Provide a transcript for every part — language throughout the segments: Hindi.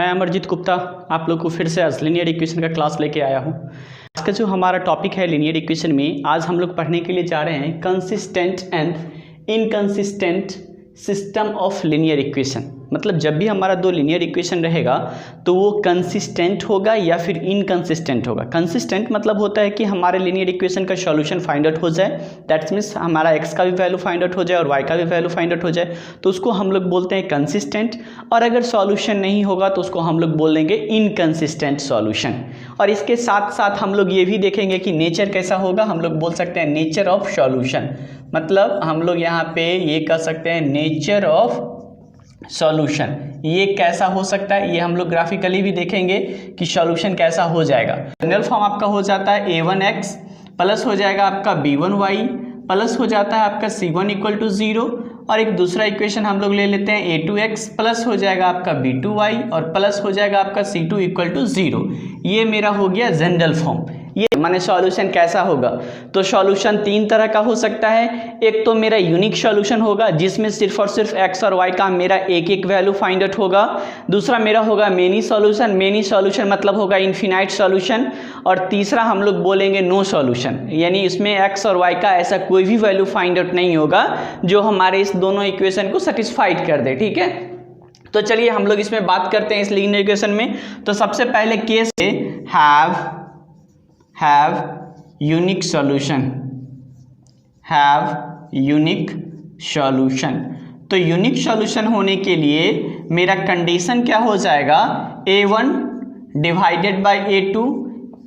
मैं अमरजीत गुप्ता आप लोग को फिर से आज लीनियर इक्वेशन का क्लास लेके आया हूँ। आज का जो हमारा टॉपिक है लीनियर इक्वेशन में, आज हम लोग पढ़ने के लिए जा रहे हैं consistent and inconsistent system of linear equation. मतलब जब भी हमारा दो लीनियर इक्वेशन रहेगा तो वो कंसिस्टेंट होगा या फिर इनकंसिस्टेंट होगा। कंसिस्टेंट मतलब होता है कि हमारे लीनियर इक्वेशन का सॉल्यूशन फाइंड आउट हो जाए, दैट्स मीन्स हमारा x का भी वैल्यू फाइंड आउट हो जाए और y का भी वैल्यू फाइंड आउट हो जाए, तो उसको हम लोग बोलते हैं कंसिस्टेंट। और अगर सॉल्यूशन नहीं होगा तो उसको हम लोग बोल देंगे इनकंसिस्टेंट सॉल्यूशन। और इसके साथ साथ हम लोग ये भी देखेंगे कि नेचर कैसा होगा, हम लोग बोल सकते हैं नेचर ऑफ सॉल्यूशन। मतलब हम लोग यहाँ पे ये कह सकते हैं नेचर ऑफ सॉल्यूशन, ये कैसा हो सकता है, ये हम लोग ग्राफिकली भी देखेंगे कि सॉल्यूशन कैसा हो जाएगा। जनरल फॉर्म आपका हो जाता है a1x प्लस हो जाएगा आपका b1y प्लस हो जाता है आपका c1 इक्वल टू 0, और एक दूसरा इक्वेशन हम लोग ले लेते हैं a2x प्लस हो जाएगा आपका b2y और प्लस हो जाएगा आपका c2 इक्वल टू 0। ये मेरा हो गया जनरल फॉर्म। ये माने सॉल्यूशन कैसा होगा, तो सॉल्यूशन तीन तरह का हो सकता है। एक तो मेरा यूनिक सॉल्यूशन होगा जिसमें सिर्फ और सिर्फ x और y का मेरा एक एक वैल्यू फाइंड आउट होगा। दूसरा मेरा होगा मेनी सॉल्यूशन, मेनी सॉल्यूशन मतलब होगा इन्फिनाइट सॉल्यूशन। और तीसरा हम लोग बोलेंगे नो सॉल्यूशन, यानी इसमें x और y का ऐसा कोई भी वैल्यू फाइंड आउट नहीं होगा जो हमारे इस दोनों इक्वेशन को सेटिस्फाइड कर दे। ठीक है, तो चलिए हम लोग इसमें बात करते हैं इस लीनियर इक्वेशन में। तो सबसे पहले case have unique solution, have unique solution। तो यूनिक सॉल्यूशन होने के लिए मेरा कंडीशन क्या हो जाएगा, a1 divided by a2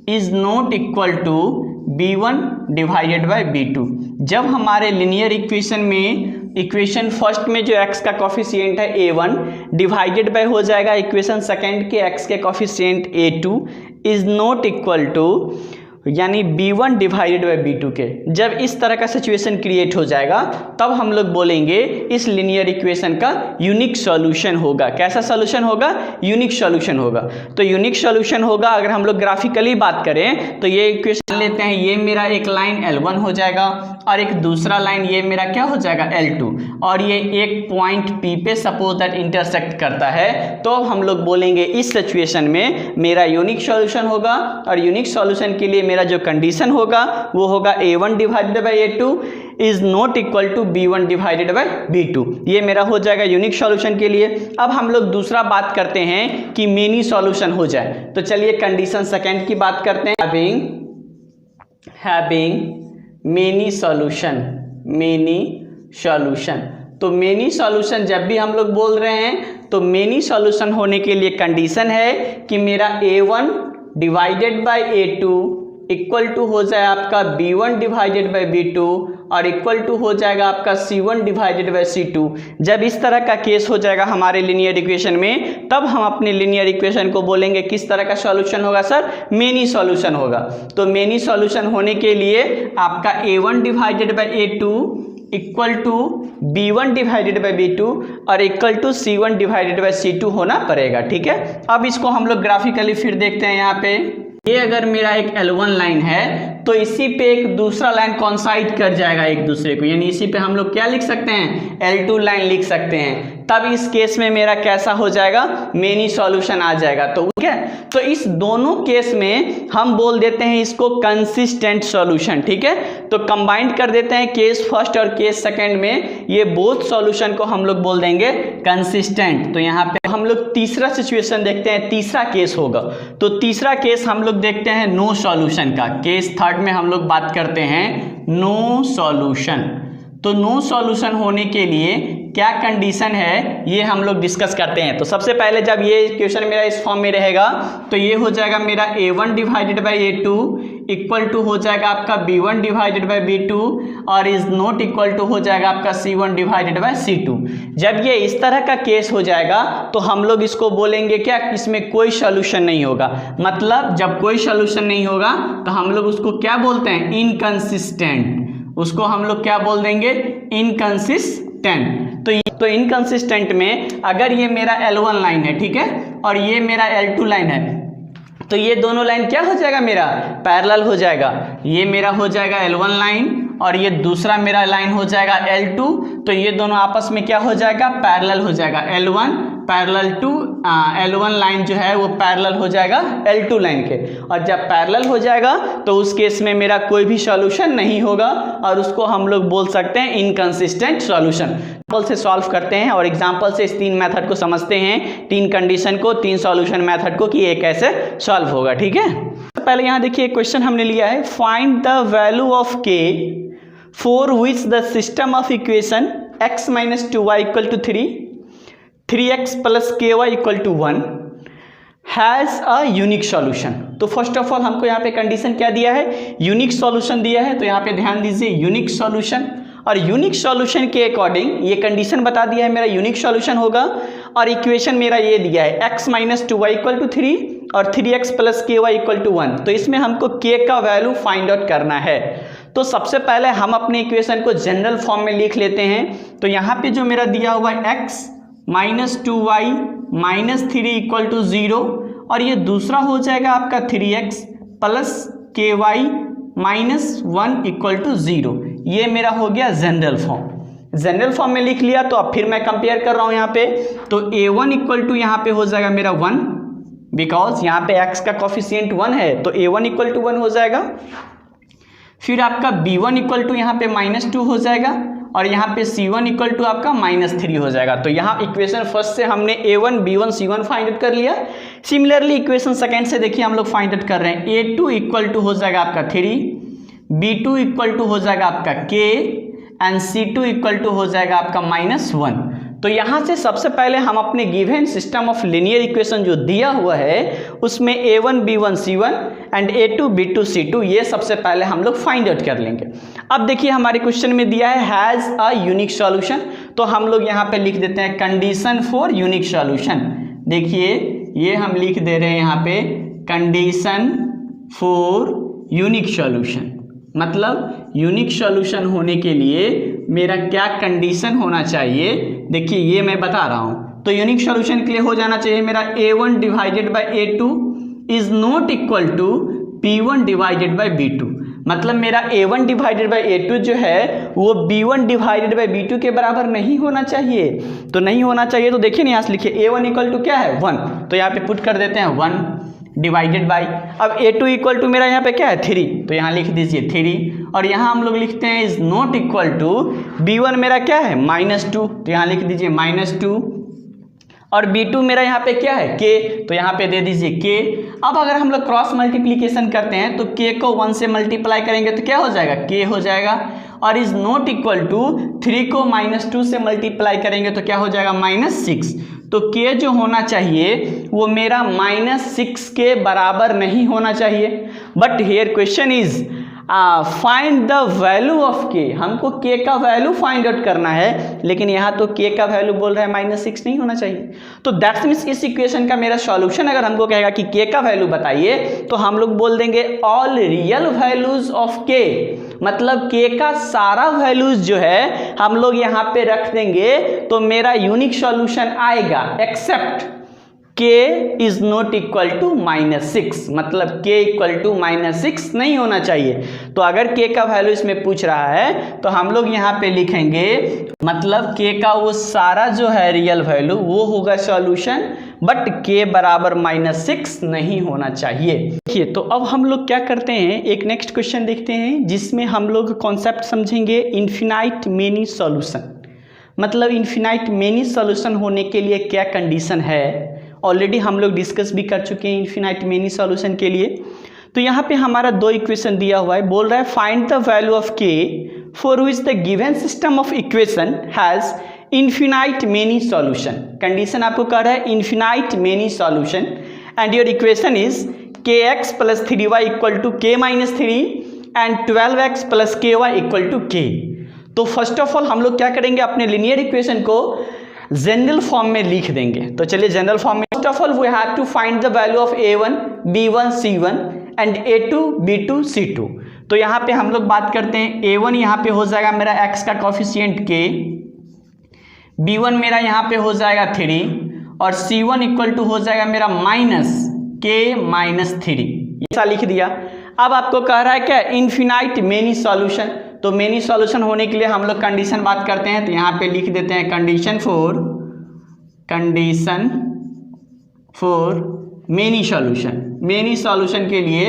is not equal to b1 divided by b2। जब हमारे लीनियर इक्वेशन में इक्वेशन फर्स्ट में जो x का कॉफिशिएंट है a1 डिवाइडेड बाय हो जाएगा इक्वेशन सेकंड के x के coefficient a2 is not equal to यानी b1 डिवाइडेड बाय b2 के, जब इस तरह का सिचुएशन क्रिएट हो जाएगा तब हम लोग बोलेंगे इस लीनियर इक्वेशन का यूनिक सॉल्यूशन होगा। कैसा सॉल्यूशन होगा, यूनिक सॉल्यूशन होगा। तो यूनिक सॉल्यूशन होगा, अगर हम लोग ग्राफिकली बात करें तो ये इक्वेशन लेते हैं, ये मेरा एक लाइन L1 हो जाएगा और एक दूसरा लाइन ये मेरा क्या हो जाएगा L2, और ये एक पॉइंट P पे सपोज दैट इंटरसेक्ट करता है, तो हम लोग बोलेंगे इस सिचुएशन में मेरा यूनिक सॉल्यूशन होगा। और यूनिक सॉल्यूशन के लिए मेरा जो कंडीशन होगा वो होगा a1 divided by a2 is not equal to b1 divided by b2। ये मेरा हो जाएगा यूनिक सॉल्यूशन के लिए। अब हम लोग दूसरा बात करते हैं कि मेनी सॉल्यूशन हो जाए, तो चलिए कंडीशन सेकंड की बात करते हैं, having many solution, many solution. तो मेनी सॉल्यूशन जब भी हम लोग बोल रहे हैं तो मेनी सॉल्यूशन होने के लिए कंडीशन है कि मेरा a1 divided by a2 equal to हो जाए आपका b1 डिवाइडेड बाय b2 और इक्वल टू हो जाएगा आपका c1 डिवाइडेड बाय c2। जब इस तरह का केस हो जाएगा हमारे लीनियर इक्वेशन में, तब हम अपने लीनियर इक्वेशन को बोलेंगे किस तरह का सॉल्यूशन होगा सर, मेनी सॉल्यूशन होगा। तो मेनी सॉल्यूशन होने के लिए आपका a1 divided by a2 equal to b1 divided by b2 और equal to c1 divided by c2 होना पड़ेगा। ठीक है, अब इसको हम लोग ग्राफिकली फिर देखते हैं। यहाँ पे ये अगर मेरा एक L1 लाइन है तो इसी पे एक दूसरा लाइन कोइंसाइड कर जाएगा एक दूसरे को, यानी इसी पे हम लोग क्या लिख सकते हैं, L2 लाइन लिख सकते हैं। तब इस केस में मेरा कैसा हो जाएगा, मेनी सॉल्यूशन आ जाएगा। तो ठीक है, तो इस दोनों केस में हम बोल देते हैं इसको कंसिस्टेंट सॉल्यूशन। ठीक है, तो कंबाइंड कर देते हैं केस फर्स्ट और केस सेकंड में, ये बोथ सॉल्यूशन को हम लोग बोल देंगे कंसिस्टेंट। तो यहाँ पे हम लोग तीसरा सिचुएशन देखते हैं, तीसरा केस होगा। तो तीसरा केस हम लोग देखते हैं नो सॉल्यूशन का। केस थर्ड में हम लोग बात करते हैं नो सॉल्यूशन। तो नो सॉल्यूशन होने के लिए क्या कंडीशन है ये हम लोग डिस्कस करते हैं। तो सबसे पहले जब ये क्वेश्चन मेरा इस फॉर्म में रहेगा तो ये हो जाएगा मेरा a1 divided by a2 equal to हो जाएगा आपका b1 डिवाइडेड बाय b2 और इज नॉट इक्वल टू हो जाएगा आपका c1 डिवाइडेड बाय c2। जब ये इस तरह का केस हो जाएगा तो हम लोग इसको बोलेंगे क्या, इसमें कोई सॉल्यूशन नहीं होगा। मतलब जब कोई सॉल्यूशन नहीं होगा तो हम लोग उसको क्या बोलते हैं, इनकंसिस्टेंट। उसको हम लोग क्या बोल देंगे, इनकंसिस्टेंट। तो इनकंसिस्टेंट में अगर ये मेरा L1 लाइन है, ठीक है, और ये मेरा L2 लाइन है, तो ये दोनों लाइन क्या हो जाएगा, मेरा पैरेलल हो जाएगा। ये मेरा हो जाएगा L1 लाइन और ये दूसरा मेरा लाइन हो जाएगा L2, तो ये दोनों आपस में क्या हो जाएगा, पैरेलल हो जाएगा। L1 parallel to L1 line जो है वो पैरेलल हो जाएगा L2 लाइन के, और जब पैरेलल हो जाएगा तो उस केस में मेरा कोई भी सॉल्यूशन नहीं होगा और उसको हम लोग बोल सकते हैं इनकंसिस्टेंट सॉल्यूशन। एग्जाम्पल से सॉल्व करते हैं और एग्जाम्पल से इस 3 मेथड को समझते हैं, 3 कंडीशन को, 3 सॉल्यूशन मेथड को, कि ये कैसे सॉल्व होगा। ठीक है, पहले यहाँ देखिए क्वेश्चन हमने लिया है, find the value of k for which the system of equation x - 2y = 3, 3x + ky = 1 has a unique solution. तो फर्स्ट ऑफ ऑल हमको यहाँ पे कंडीशन क्या दिया है, यूनिक सॉल्यूशन दिया है। तो यहाँ पे ध्यान दीजिए, यूनिक सॉल्यूशन, और यूनिक सॉल्यूशन के अकॉर्डिंग ये कंडीशन बता दिया है मेरा यूनिक सॉल्यूशन होगा, और इक्वेशन मेरा ये दिया है x - 2y = 3 और 3x + ky = 1। तो इसमें हमको k का वैल्यू फाइंड आउट करना है। तो सबसे पहले हम अपने इक्वेशन को जनरल फॉर्म में लिख लेते हैं। तो यहाँ पे जो मेरा दिया हुआ है x - 2y - 3 = 0, और ये दूसरा हो जाएगा आपका 3x + ky - 1 = 0। ये मेरा हो गया जनरल फॉर्म। जनरल फॉर्म में लिख लिया। तो अब फिर मैं कंपेयर कर रहा हूँ यहाँ पे, तो a1 = यहाँ पे हो जाएगा मेरा 1, बिकॉज यहाँ पे x का कोफिशिएंट 1 है, तो a1 = 1 हो जाएगा। फिर आपका b1 = यहाँ पे -2 हो जाएगा, और यहाँ पे c1 = आपका -3 हो जाएगा। तो यहाँ इक्वेशन फर्स्ट से हमने a1 b1 c1 find out कर लिया। सिमिलरली इक्वेशन सेकेंड से देखिए हम लोग फाइंड आउट कर रहे हैं, a2 = हो जाएगा आपका 3, b2 = हो जाएगा आपका k, एंड c2 = हो जाएगा आपका -1। तो यहाँ से सबसे पहले हम अपने given system of linear equation जो दिया हुआ है उसमें a1 b1 c1 and a2 b2 c2 ये सबसे पहले हम लोग फाइंड आउट कर लेंगे। अब देखिए हमारे क्वेश्चन में दिया है हैज़ अ यूनिक सॉल्यूशन, तो हम लोग यहाँ पे लिख देते हैं कंडीशन फॉर यूनिक सॉल्यूशन। देखिए ये हम लिख दे रहे हैं यहाँ पे कंडीशन फॉर यूनिक सॉल्यूशन, मतलब यूनिक सॉल्यूशन होने के लिए मेरा क्या कंडीशन होना चाहिए। देखिए ये मैं बता रहा हूँ। तो यूनिक सॉल्यूशन के लिए हो जाना चाहिए मेरा a1 / a2 is not equal to b1 / b2, मतलब मेरा a1 / a2 जो है वो b1 / b2 के बराबर नहीं होना चाहिए। तो नहीं होना चाहिए, तो देखिए यहाँ से लिखिए a1 = क्या है 1, तो यहाँ पे पुट कर देते हैं 1 डिवाइडेड बाई, अब a2 = मेरा यहाँ पे क्या है 3, तो यहाँ लिख दीजिए 3, और यहाँ हम लोग लिखते हैं is not equal to b1 मेरा क्या है -2, तो यहाँ लिख दीजिए -2, और b2 मेरा यहाँ पे क्या है k, तो यहाँ पे दे दीजिए k। अब अगर हम लोग क्रॉस मल्टीप्लीकेशन करते हैं तो k को 1 से मल्टीप्लाई करेंगे तो क्या हो जाएगा k हो जाएगा, और इज नॉट इक्वल टू 3 को -2 से मल्टीप्लाई करेंगे तो क्या हो जाएगा -6। तो k जो होना चाहिए वो मेरा -6 के बराबर नहीं होना चाहिए। But here question is find the value of k, हमको k का वैल्यू फाइंड आउट करना है, लेकिन यहाँ तो k का वैल्यू बोल रहा है -6 नहीं होना चाहिए। तो दैट्स मीन्स इस इक्वेशन का मेरा सॉल्यूशन अगर हमको कहेगा कि k का वैल्यू बताइए, तो हम लोग बोल देंगे all real values of k, मतलब k का सारा वैल्यूज जो है हम लोग यहाँ पे रख देंगे, तो मेरा यूनिक सॉल्यूशन आएगा except k is not equal to -6, मतलब k = -6 नहीं होना चाहिए। तो अगर k का वैल्यू इसमें पूछ रहा है तो हम लोग यहाँ पे लिखेंगे, मतलब k का वो सारा जो है रियल वैल्यू वो होगा सॉल्यूशन, बट k बराबर -6 नहीं होना चाहिए। देखिए तो अब हम लोग क्या करते हैं, एक नेक्स्ट क्वेश्चन देखते हैं जिसमें हम लोग कॉन्सेप्ट समझेंगे इन्फिनाइट मेनी सॉल्यूशन, मतलब इन्फिनाइट मेनी सॉल्यूशन होने के लिए क्या कंडीशन है। ऑलरेडी हम लोग डिस्कस भी कर चुके हैं इन्फिनाइट मेनी सॉल्यूशन के लिए। तो यहाँ पे हमारा 2 इक्वेशन दिया हुआ है, बोल रहा है find the value of k for which the given system of equation has infinite many solution. Condition आपको कह रहा है infinite many solution, and your equation is kx + 3y = k - 3 and 12x + ky = k। तो फर्स्ट ऑफ ऑल हम लोग क्या करेंगे, अपने लीनियर इक्वेशन को जनरल फॉर्म में लिख देंगे। तो चलिए जनरल फॉर्म में, first of all we have to find the value of a1 b1 c1 and a2 b2 c2। तो यहाँ पे हम लोग बात करते हैं, a1 यहाँ पे हो जाएगा मेरा x का कोफिशिएंट k, b1 मेरा यहाँ पे हो जाएगा 3, और c1 = हो जाएगा मेरा -k - 3, ऐसा लिख दिया। अब आपको कह रहा है क्या इन्फिनाइट मेनी सॉल्यूशन, तो मेनी सॉल्यूशन होने के लिए हम लोग कंडीशन बात करते हैं, तो यहाँ पे लिख देते हैं condition for many solution. Many solution के लिए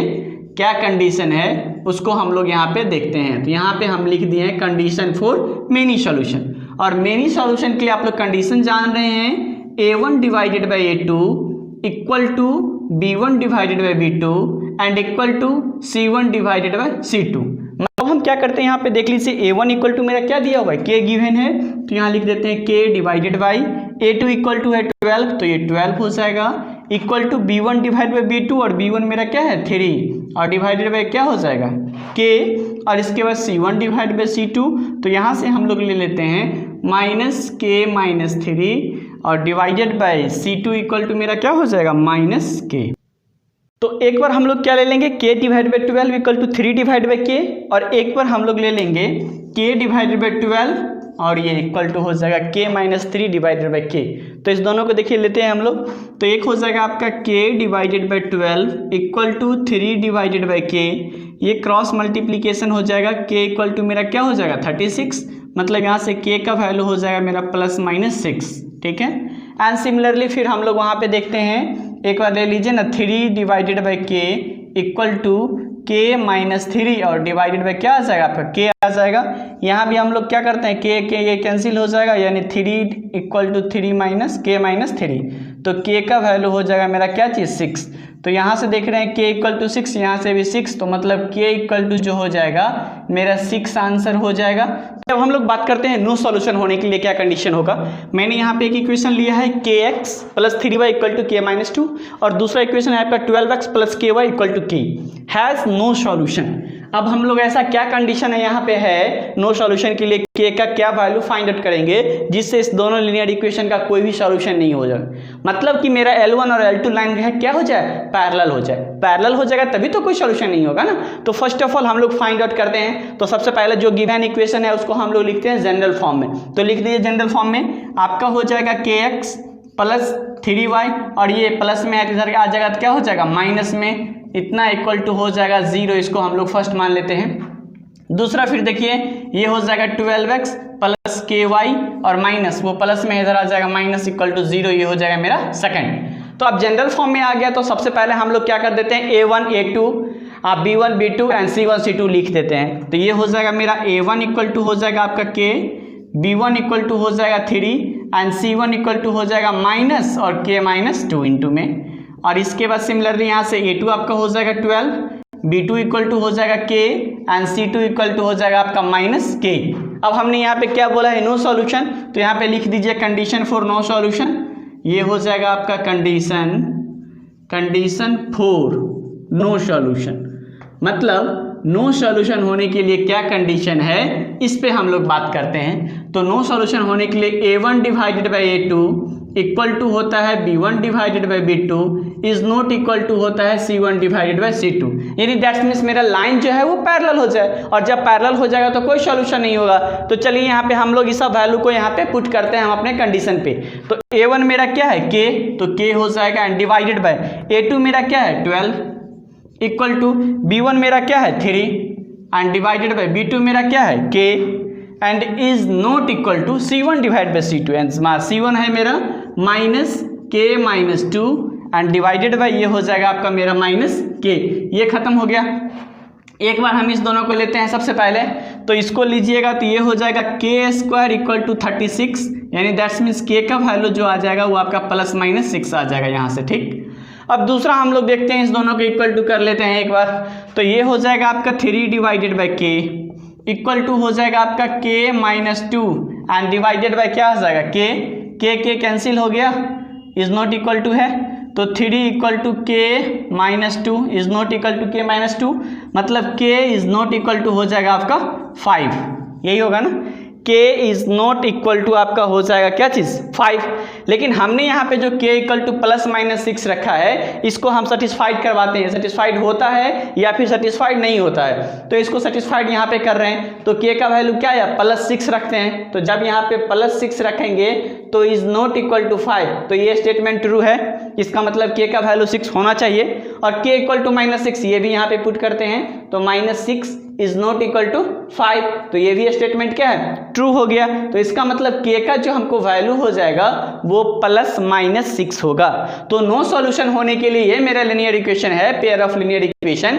क्या कंडीशन है उसको हम लोग यहाँ पे देखते हैं। तो यहाँ पे हम लिख दिए हैं कंडीशन फॉर मेनी सॉल्यूशन। और मेनी सॉल्यूशन के लिए आप लोग कंडीशन जान रहे हैं, A1 divided by A2 equal to B1 divided by B2 and equal to C1 divided by C2। अब हम क्या करते हैं, यहाँ पे देख लीजिए A1 इक्वल टू मेरा क्या दिया हुआ है, K गिवन है, तो यहाँ लिख देते हैं K divided by A2 equal to है 12, तो ये 12 हो जाएगा, equal to B1 divide by B2, और B1 मेरा क्या है 3, और डिवाइडेड बाई क्या हो जाएगा K, और इसके बाद C1 डिवाइड बाई C2, तो यहाँ से हम लोग ले लेते हैं माइनस K माइनस 3 और divided by C2 equal to मेरा क्या हो जाएगा माइनस K। तो एक बार हम लोग क्या ले लेंगे K divide by 12 equal to 3 divide by K, और एक बार हम लोग ले लेंगे K डिवाइडेड बाई 12 और ये इक्वल टू हो जाएगा K minus 3 divided by K। तो इस दोनों को देखिए लेते हैं हम लोग, तो एक हो जाएगा आपका K divided by 12 equal to 3 divided by K, ये क्रॉस मल्टीप्लीकेशन हो जाएगा, K इक्वल टू मेरा क्या हो जाएगा 36, मतलब यहाँ से K का वैल्यू हो जाएगा मेरा प्लस माइनस 6, ठीक है। एंड सिमिलरली फिर हम लोग वहाँ पे देखते हैं, एक बार ले लीजिए ना 3 divided by K equal to K minus 3 और डिवाइडेड बाई क्या आ जाएगा आपका K आ जाएगा। यहाँ भी हम लोग क्या करते हैं K ये कैंसिल हो जाएगा, यानी 3 equal to 3 minus K minus 3, तो K का वैल्यू हो जाएगा मेरा क्या चीज़ 6। तो यहाँ से देख रहे हैं K इक्वल टू 6, यहाँ से भी 6, तो मतलब K इक्वल टू जो हो जाएगा मेरा 6 आंसर हो जाएगा। अब हम लोग बात करते हैं नो सॉल्यूशन होने के लिए क्या कंडीशन होगा। मैंने यहाँ पे एक इक्वेशन लिया है kx plus 3y equal to k minus 2, और दूसरा इक्वेशन है आपका 12x plus ky equal to k has no solution. अब हम लोग ऐसा क्या कंडीशन है यहाँ पे है नो सॉल्यूशन के लिए, k का क्या वैल्यू फाइंड आउट करेंगे जिससे इस दोनों लीनियर इक्वेशन का कोई भी सॉल्यूशन नहीं हो जाए, मतलब कि मेरा L1 और L2 लाइन है क्या हो जाए पैरेलल हो जाए। पैरेलल हो जाएगा तभी तो कोई सॉल्यूशन नहीं होगा ना। तो फर्स्ट ऑफ ऑल हम लोग फाइंड आउट करते हैं, तो सबसे पहले जो गिवन इक्वेशन है उसको हम लोग लिखते हैं जनरल फॉर्म में। तो लिख दीजिए जनरल फॉर्म में आपका हो जाएगा kx प्लस 3y, और ये प्लस में इधर आ जाएगा तो क्या हो जाएगा माइनस में, इतना इक्वल टू हो जाएगा 0, इसको हम लोग फर्स्ट मान लेते हैं। दूसरा फिर देखिए ये हो जाएगा 12x प्लस ky और माइनस वो प्लस में इधर आ जाएगा माइनस इक्वल टू 0, ये हो जाएगा मेरा सेकंड। तो अब जनरल फॉर्म में आ गया, तो सबसे पहले हम लोग क्या कर देते हैं A1 A2 आप B1 B2 and C1 C2 लिख देते हैं। तो ये हो जाएगा मेरा A1 इक्वल टू हो जाएगा आपका K, B1 इक्वल टू हो जाएगा 3 एंड C1 इक्वल टू हो जाएगा माइनस और K माइनस 2 इंटू में, और इसके बाद सिमिलरली यहाँ से A2 आपका हो जाएगा 12, B2 इक्वल टू हो जाएगा K and C2 equal to हो जाएगा आपका माइनस K। अब हमने यहाँ पे क्या बोला है नो सॉल्यूशन, तो यहाँ पे लिख दीजिए कंडीशन फॉर नो सॉल्यूशन, ये हो जाएगा आपका कंडीशन फॉर नो सॉल्यूशन, मतलब नो सॉल्यूशन होने के लिए क्या कंडीशन है इस पे हम लोग बात करते हैं। तो नो सॉल्यूशन होने के लिए A1 divided by A2 equal to होता है B1 divided by B2 is not equal to होता है C1 डिवाइडेड बाई C2, यानी दैट्स मीन्स मेरा लाइन जो है वो पैरेलल हो जाए, और जब पैरेलल हो जाएगा तो कोई सॉल्यूशन नहीं होगा। तो चलिए यहाँ पे हम लोग इस सब वैल्यू को यहाँ पे पुट करते हैं हम अपने कंडीशन पे। तो A1 मेरा क्या है K, तो K हो जाएगा एंड डिवाइडेड बाई A2 मेरा क्या है 12 इक्वल टू B1 मेरा क्या है 3 एंड डिवाइडेड बाई B2 मेरा क्या है K and is not equal to C1 divide by C2, and C1 है मेरा minus K minus 2 and divided by ये हो जाएगा आपका मेरा माइनस K। ये खत्म हो गया। एक बार हम इस दोनों को लेते हैं सबसे पहले, तो इसको लीजिएगा तो ये हो जाएगा K स्क्वायर इक्वल टू 36, यानी दैट्स मीन्स K का वैल्यू जो आ जाएगा वो आपका प्लस माइनस 6 आ जाएगा यहाँ से, ठीक। अब दूसरा हम लोग देखते हैं, इस दोनों को इक्वल टू कर लेते हैं एक बार, तो ये हो जाएगा आपका 3 divided by K equal to हो जाएगा आपका K minus 2 and divided by क्या आ जाएगा K कैंसिल हो गया, इज नॉट इक्वल टू है, तो 3 equal to K minus 2 is not equal to K minus 2, मतलब K is not equal to हो जाएगा आपका 5, यही होगा ना, K is not equal to आपका हो जाएगा क्या चीज़ 5। लेकिन हमने यहाँ पे जो k equal two plus minus 6 रखा है, इसको हम सेटिस्फाइड करवाते हैं, सेटिस्फाइड होता है या फिर सेटिस्फाइड नहीं होता है। तो इसको सेटिस्फाइड यहाँ पे कर रहे हैं, तो k का वैल्यू क्या है, प्लस 6 रखते हैं। तो जब यहाँ पे प्लस 6 रखेंगे तो इज नॉट इक्वल टू 5, तो ये स्टेटमेंट ट्रू है, इसका मतलब k का वैल्यू 6 होना चाहिए। और k इक्वल टू -6 ये भी यहाँ पे पुट करते हैं, तो -6 इज नॉट इक्वल टू 5, तो ये भी स्टेटमेंट क्या है, ट्रू हो गया। तो इसका मतलब k का जो हमको वैल्यू हो जाएगा वो +-6 होगा। तो नो सॉल्यूशन होने के लिए ये मेरा लीनियर इक्वेशन है, पेयर ऑफ लीनियर इक्वेशन।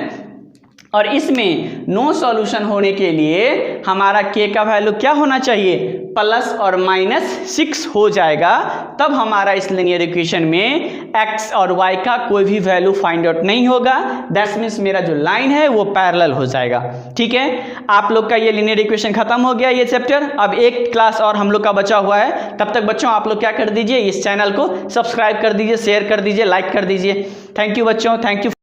और इसमें नो सॉल्यूशन होने के लिए हमारा k का वैल्यू क्या होना चाहिए, प्लस और -6 हो जाएगा, तब हमारा इस लीनियर इक्वेशन में x और y का कोई भी वैल्यू फाइंड आउट नहीं होगा। दैट्स मीन्स मेरा जो लाइन है वो पैरेलल हो जाएगा। ठीक है, आप लोग का ये लीनियर इक्वेशन खत्म हो गया ये चैप्टर। अब एक क्लास और हम लोग का बचा हुआ है, तब तक बच्चों आप लोग क्या कर दीजिए, इस चैनल को सब्सक्राइब कर दीजिए, शेयर कर दीजिए, लाइक कर दीजिए। थैंक यू बच्चों, थैंक यू।